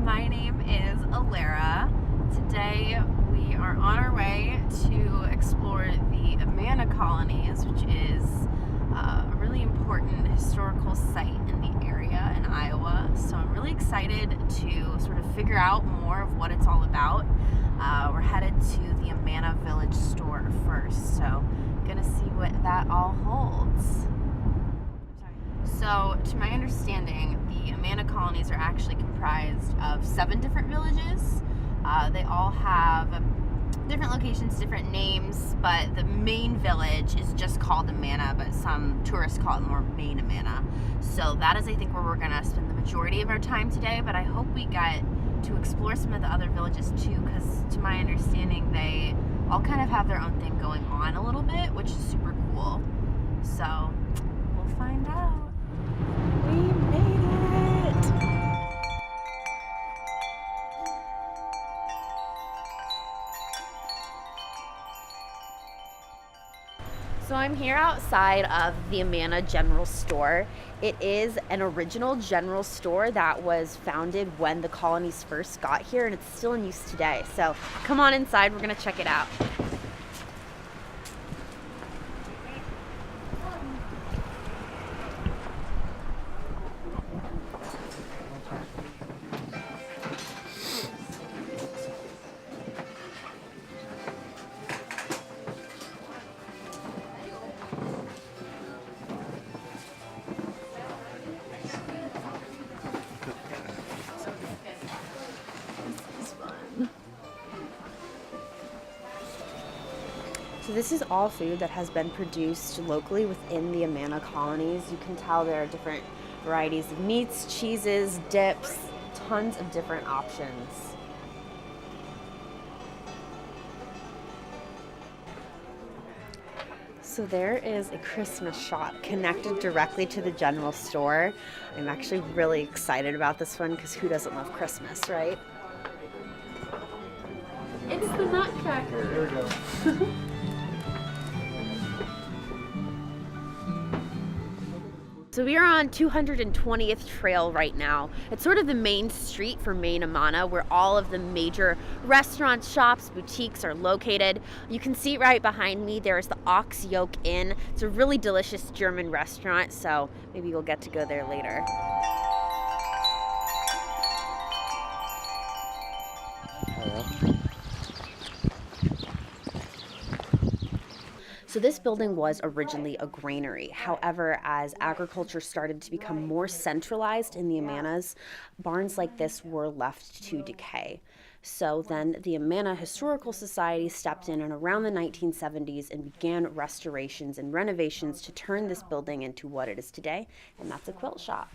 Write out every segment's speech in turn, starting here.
My name is Alara. Today we are on our way to explore the Amana Colonies, which is a really important historical site in the area in Iowa. So I'm really excited to sort of figure out more of what it's all about. We're headed to the Amana Village store first, so gonna see what that all holds. So, to my understanding, the Amana Colonies are actually comprised of 7 different villages. They all have different locations, different names, but the main village is just called Amana, but some tourists call it more Main Amana. So that is, I think, where we're going to spend the majority of our time today, but I hope we get to explore some of the other villages too, because to my understanding, they all kind of have their own thing going on a little bit, which is super cool. So, we'll find out. We made it! So I'm here outside of the Amana General Store. It is an original general store that was founded when the colonies first got here, and it's still in use today. So come on inside, we're gonna check it out. So this is all food that has been produced locally within the Amana Colonies. You can tell there are different varieties of meats, cheeses, dips, tons of different options. So there is a Christmas shop connected directly to the general store. I'm actually really excited about this one because who doesn't love Christmas, right? It's the Nutcracker. There we go. So we are on 220th Trail right now. It's sort of the main street for Main Amana, where all of the major restaurants, shops, boutiques are located. You can see right behind me, there's the Ox Yoke Inn. It's a really delicious German restaurant, so maybe you'll get to go there later. So this building was originally a granary. However, as agriculture started to become more centralized in the Amanas, barns like this were left to decay. So then the Amana Historical Society stepped in around the 1970s and began restorations and renovations to turn this building into what it is today, and that's a quilt shop.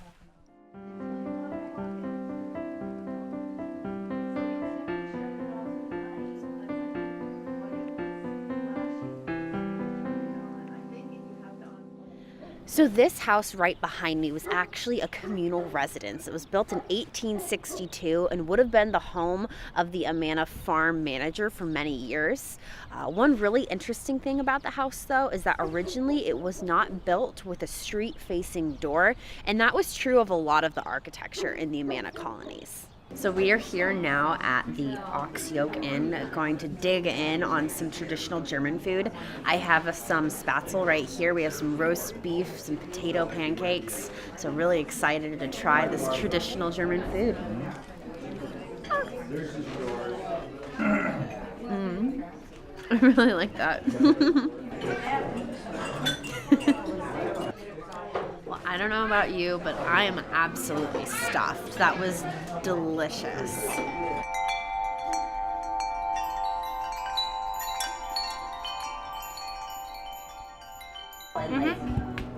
So this house right behind me was actually a communal residence. It was built in 1862 and would have been the home of the Amana farm manager for many years. One really interesting thing about the house, though, is that originally it was not built with a street-facing door, and that was true of a lot of the architecture in the Amana Colonies. So we are here now at the Ox Yoke Inn, going to dig in on some traditional German food. I have some spätzle right here. We have some roast beef, some potato pancakes. So really excited to try this traditional German food. I really like that. Well, I don't know about you, but I am absolutely stuffed. That was delicious.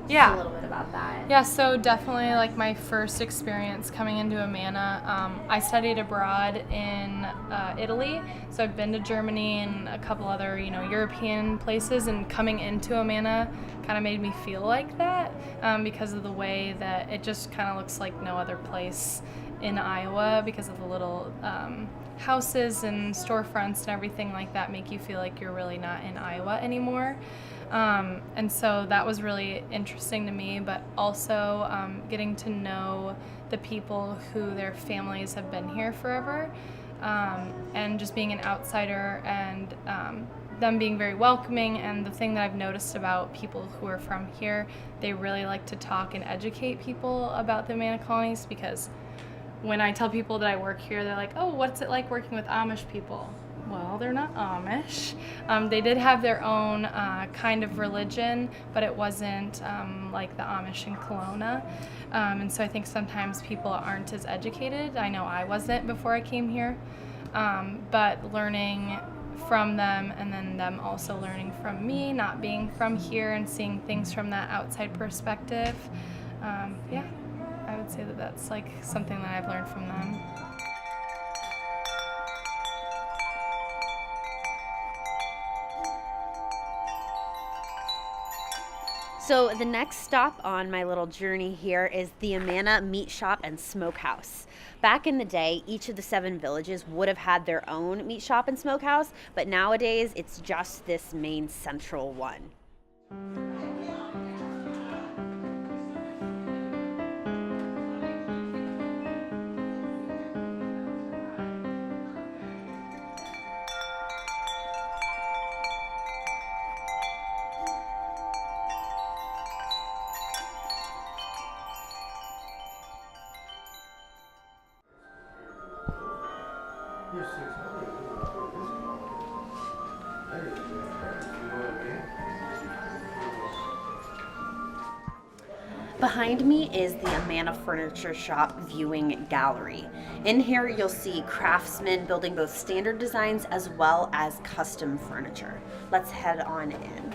Yeah. A little bit about that. Yeah, so definitely like my first experience coming into Amana. I studied abroad in Italy, so I've been to Germany and a couple other, European places, and coming into Amana kind of made me feel like that because of the way that it just kind of looks like no other place in Iowa, because of the little houses and storefronts and everything like that make you feel like you're really not in Iowa anymore. And so that was really interesting to me, but also getting to know the people who their families have been here forever, and just being an outsider, and them being very welcoming. And the thing that I've noticed about people who are from here, they really like to talk and educate people about the Amana Colonies, because when I tell people that I work here, they're like, oh, what's it like working with Amish people? Well, they're not Amish. They did have their own kind of religion, but it wasn't like the Amish in Kelowna. And so I think sometimes people aren't as educated. I know I wasn't before I came here. But learning from them, and then them also learning from me, not being from here and seeing things from that outside perspective. Yeah, I would say that that's like something that I've learned from them. So the next stop on my little journey here is the Amana Meat Shop and Smokehouse. Back in the day, each of the 7 villages would have had their own meat shop and smokehouse, but nowadays it's just this main central one. Behind me is the Amana Furniture Shop viewing gallery. In here you'll see craftsmen building both standard designs as well as custom furniture. Let's head on in.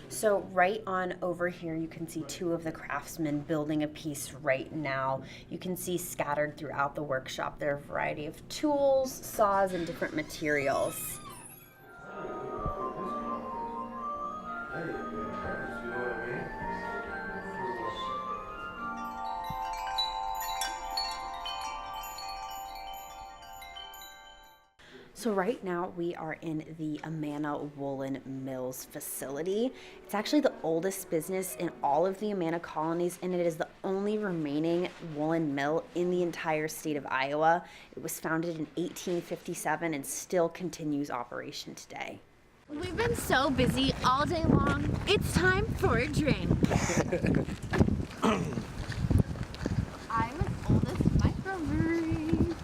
So right on over here you can see 2 of the craftsmen building a piece right now. You can see scattered throughout the workshop there are a variety of tools, saws, and different materials. So right now we are in the Amana Woolen Mills facility. It's actually the oldest business in all of the Amana Colonies, and it is the only remaining woolen mill in the entire state of Iowa. It was founded in 1857 and still continues operation today. We've been so busy all day long. It's time for a drink. Iowa's oldest microbrewery.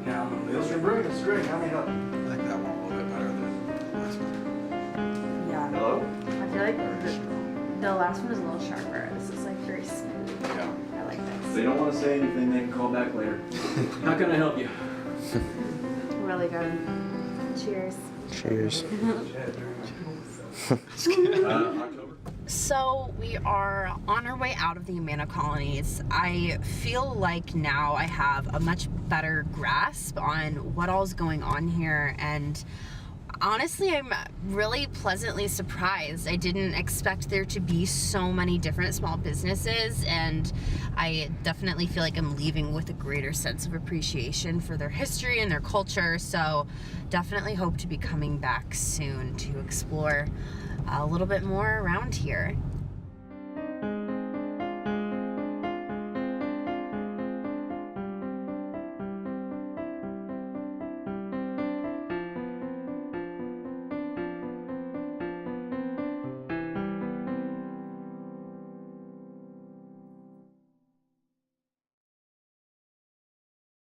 Now, Mills and Brewing, this is Greg. How may I help you? I like that one a little bit better than the last one. Yeah, Hello? I feel like the last one was a little sharper. This is like very smooth. Yeah. I like If this. they don't want to say anything, they can call back later. How can I help you? Really good. Cheers. Cheers. October? So we are on our way out of the Amana Colonies. I feel like now I have a much better grasp on what all's going on here, and honestly, I'm really pleasantly surprised. I didn't expect there to be so many different small businesses, and I definitely feel like I'm leaving with a greater sense of appreciation for their history and their culture. So definitely hope to be coming back soon to explore a little bit more around here.